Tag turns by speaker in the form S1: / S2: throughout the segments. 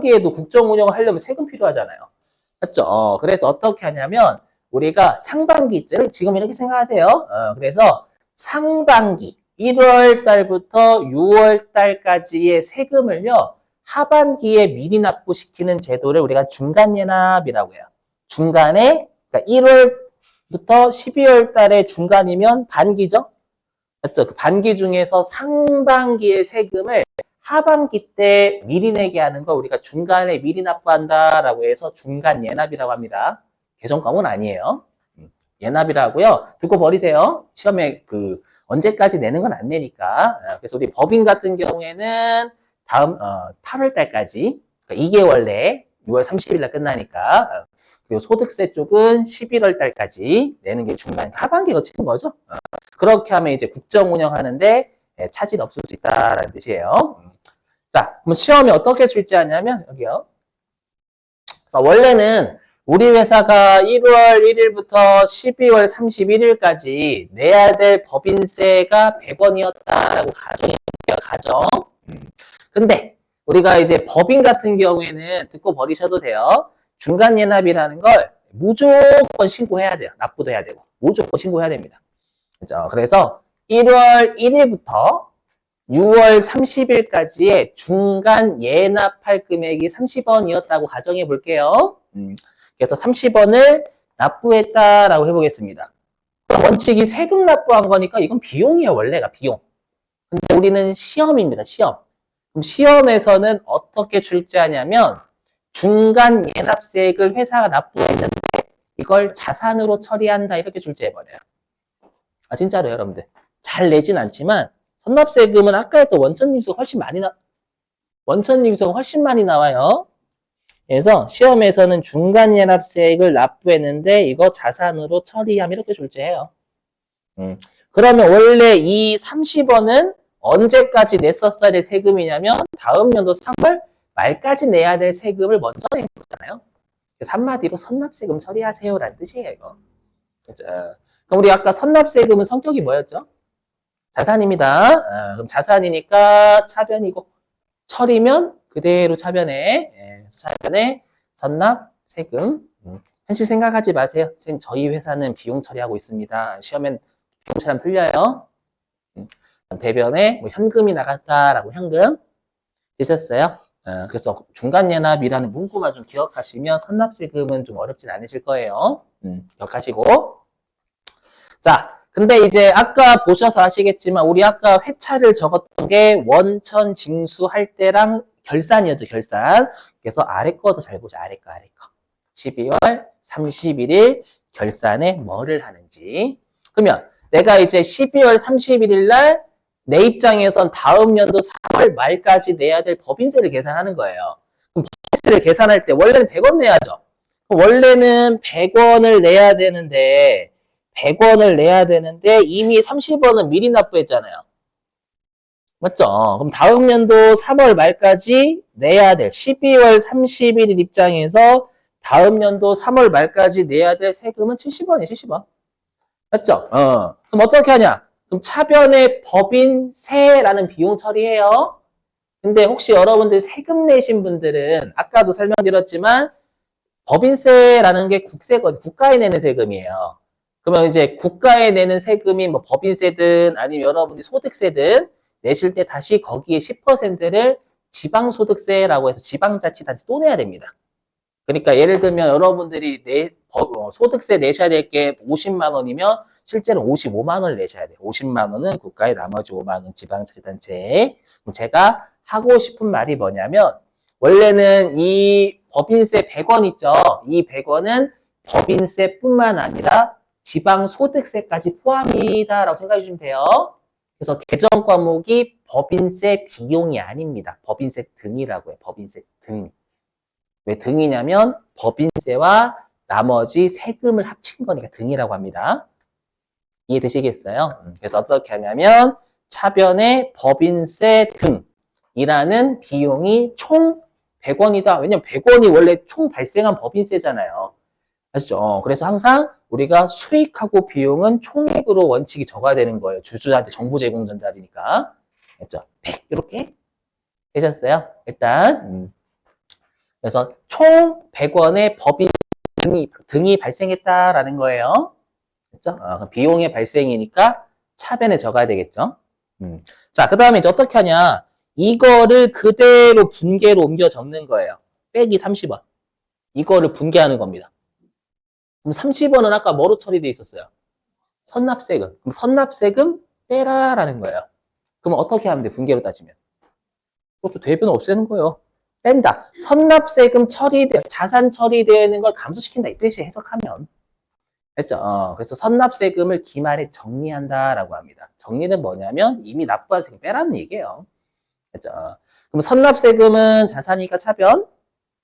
S1: 하반기에도 국정 운영을 하려면 세금 필요하잖아요. 맞죠? 그래서 어떻게 하냐면 우리가 상반기를 지금 이렇게 생각하세요. 그래서 상반기 1월 달부터 6월 달까지의 세금을요. 하반기에 미리 납부시키는 제도를 우리가 중간예납이라고 해요. 중간에 그러니까 1월부터 12월 달에 중간이면 반기죠? 맞죠? 그 반기 중에서 상반기의 세금을 하반기 때 미리 내게 하는 걸 우리가 중간에 미리 납부한다라고 해서 중간 예납이라고 합니다. 개정과목은 아니에요. 예납이라고요. 듣고 버리세요. 시험에 언제까지 내는 건 안 내니까. 그래서 우리 법인 같은 경우에는 다음 8월 달까지 그러니까 2개월 내에 6월 30일 날 끝나니까 그리고 소득세 쪽은 11월 달까지 내는 게 중간 하반기 거치는 거죠. 그렇게 하면 이제 국정 운영하는데 차질 없을 수 있다라는 뜻이에요. 자, 그럼 시험에 어떻게 출제하냐면 여기요. 그래서 원래는 우리 회사가 1월 1일부터 12월 31일까지 내야 될 법인세가 100원이었다라고 가정. 근데 우리가 이제 법인 같은 경우에는 듣고 버리셔도 돼요. 중간예납이라는 걸 무조건 신고해야 돼요. 납부도 해야 되고 무조건 신고해야 됩니다. 그렇죠? 그래서 1월 1일부터 6월 30일까지의 중간 예납할 금액이 30원이었다고 가정해 볼게요. 그래서 30원을 납부했다라고 해보겠습니다. 원칙이 세금 납부한 거니까 이건 비용이에요. 원래가 비용. 근데 우리는 시험입니다. 시험. 그럼 시험에서는 어떻게 출제하냐면 중간 예납세액을 회사가 납부했는데 이걸 자산으로 처리한다 이렇게 출제해버려요. 아 진짜로요 여러분들. 잘 내진 않지만 선납세금은 아까 했던 원천징수가 훨씬 많이 나와요. 그래서 시험에서는 중간예납세액을 납부했는데 이거 자산으로 처리함 이렇게 출제해요. 그러면 원래 이 30원은 언제까지 냈었어야 될 세금이냐면 다음 연도 3월 말까지 내야 될 세금을 먼저 낸 거잖아요. 그래서 한마디로 선납세금 처리하세요라는 뜻이에요. 이거. 그렇죠? 그럼 우리 아까 선납세금은 성격이 뭐였죠? 자산입니다. 그럼 자산이니까 차변이고 처리면 그대로 차변에 차변에 선납 세금. 현실 생각하지 마세요. 선생님 저희 회사는 비용 처리하고 있습니다. 시험엔 비용 처리하면 틀려요. 대변에 뭐 현금이 나갔다라고 현금 되셨어요? 그래서 중간예납이라는 문구만 좀 기억하시면 선납세금은 좀 어렵진 않으실 거예요. 기억하시고 자. 근데 이제 아까 보셔서 아시겠지만 우리 아까 회차를 적었던 게 원천 징수할 때랑 결산이었죠. 결산. 그래서 아래 거 더 잘 보자. 아래 거. 12월 31일 결산에 뭐를 하는지. 그러면 내가 이제 12월 31일 날 내 입장에선 다음 연도 3월 말까지 내야 될 법인세를 계산하는 거예요. 그럼 법인세를 계산할 때 원래는 100원 내야죠. 원래는 100원을 내야 되는데 100원을 내야 되는데 이미 30원은 미리 납부했잖아요. 맞죠? 그럼 다음 연도 3월 말까지 내야 될 12월 31일 입장에서 다음 연도 3월 말까지 내야 될 세금은 70원이에요. 70원. 맞죠? 그럼 어떻게 하냐? 그럼 차변에 법인세라는 비용 처리해요. 근데 혹시 여러분들 세금 내신 분들은 아까도 설명드렸지만 법인세라는 게 국세거든요. 국가에 내는 세금이에요. 그러면 이제 국가에 내는 세금이 뭐 법인세든 아니면 여러분이 소득세든 내실 때 다시 거기에 10%를 지방소득세라고 해서 지방자치단체 또 내야 됩니다. 그러니까 예를 들면 여러분들이 소득세 내셔야 될 게 50만 원이면 실제로 55만 원을 내셔야 돼요. 50만 원은 국가에 나머지 5만 원 지방자치단체에. 그럼 제가 하고 싶은 말이 뭐냐면 원래는 이 법인세 100원 있죠. 이 100원은 법인세뿐만 아니라 지방소득세까지 포함이다라고 생각해 주시면 돼요. 그래서 개정 과목이 법인세 비용이 아닙니다. 법인세 등이라고 해요. 법인세 등. 왜 등이냐면 법인세와 나머지 세금을 합친 거니까 등이라고 합니다. 이해되시겠어요? 그래서 어떻게 하냐면 차변에 법인세 등이라는 비용이 총 100원이다. 왜냐면 100원이 원래 총 발생한 법인세잖아요. 아시죠? 그래서 항상 우리가 수익하고 비용은 총액으로 원칙이 적어야 되는 거예요. 주주한테 정보 제공 전달이니까. 됐죠? 100 이렇게 되셨어요? 일단 그래서 총 100원의 법인 등이 발생했다라는 거예요. 그렇죠? 그럼 비용의 발생이니까 차변에 적어야 되겠죠. 자, 그 다음에 이제 어떻게 하냐. 이거를 그대로 분계로 옮겨 적는 거예요. 빼기 30원. 이거를 분계하는 겁니다. 그럼 30원은 아까 뭐로 처리되어 있었어요? 선납세금. 그럼 선납세금 빼라라는 거예요. 그럼 어떻게 하면 돼? 분계로 따지면. 그것도 대변을 없애는 거예요. 뺀다. 선납세금 자산 처리되어 있는 걸 감소시킨다. 이 뜻이 해석하면. 됐죠? 그래서 선납세금을 기말에 정리한다라고 합니다. 정리는 뭐냐면 이미 납부한 세금 빼라는 얘기예요. 됐죠? 그럼 선납세금은 자산이니까 차변.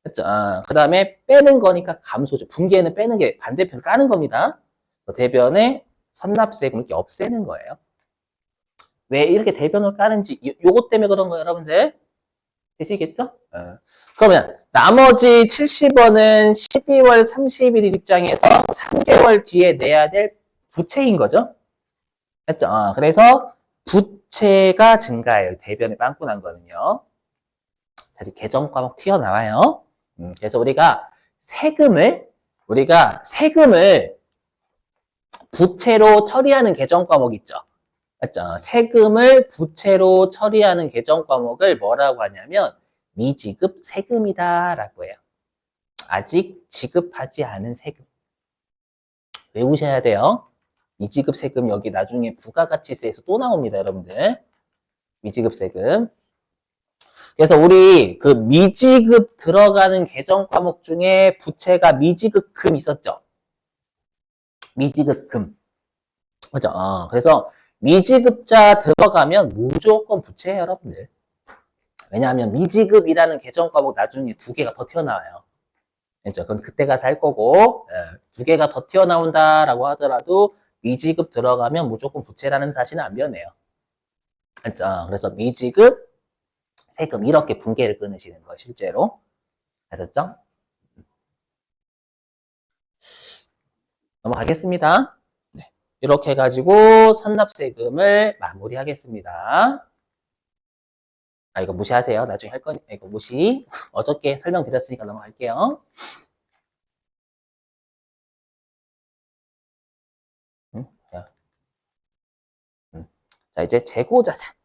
S1: 됐죠? 그 다음에 빼는 거니까 감소죠. 분기에는 빼는 게 반대편을 까는 겁니다. 대변에 선납세금 이렇게 없애는 거예요. 왜 이렇게 대변을 까는지 요것 때문에 그런 거예요, 여러분들. 되시겠죠? 그러면 나머지 70원은 12월 31일 입장에서 3개월 뒤에 내야 될 부채인 거죠. 됐죠? 그래서 부채가 증가해요. 대변에 빵꾸 난 거는요. 다시 개정 과목 튀어나와요. 그래서 우리가 세금을 부채로 처리하는 개정 과목 있죠. 맞죠? 세금을 부채로 처리하는 개정 과목을 뭐라고 하냐면 미지급 세금이다라고 해요. 아직 지급하지 않은 세금. 외우셔야 돼요. 미지급 세금 여기 나중에 부가가치세에서 또 나옵니다, 여러분들. 미지급 세금. 그래서 우리 그 미지급 들어가는 개정 과목 중에 부채가 미지급금 있었죠? 미지급금. 그죠? 그래서 미지급자 들어가면 무조건 부채예요, 여러분들. 왜냐하면 미지급이라는 개정 과목 나중에 2개가 더 튀어나와요. 그죠? 그럼 그때 가서 할 거고, 2개가 더 튀어나온다라고 하더라도 미지급 들어가면 무조건 부채라는 사실은 안 변해요. 그죠? 그래서 미지급, 세금 이렇게 분계를 끊으시는 거예요, 실제로. 아셨죠? 넘어가겠습니다. 네. 이렇게 해가지고 선납세금을 마무리하겠습니다. 이거 무시하세요. 나중에 할 거니까 이거 무시. 어저께 설명드렸으니까 넘어갈게요. 자, 이제 재고자산.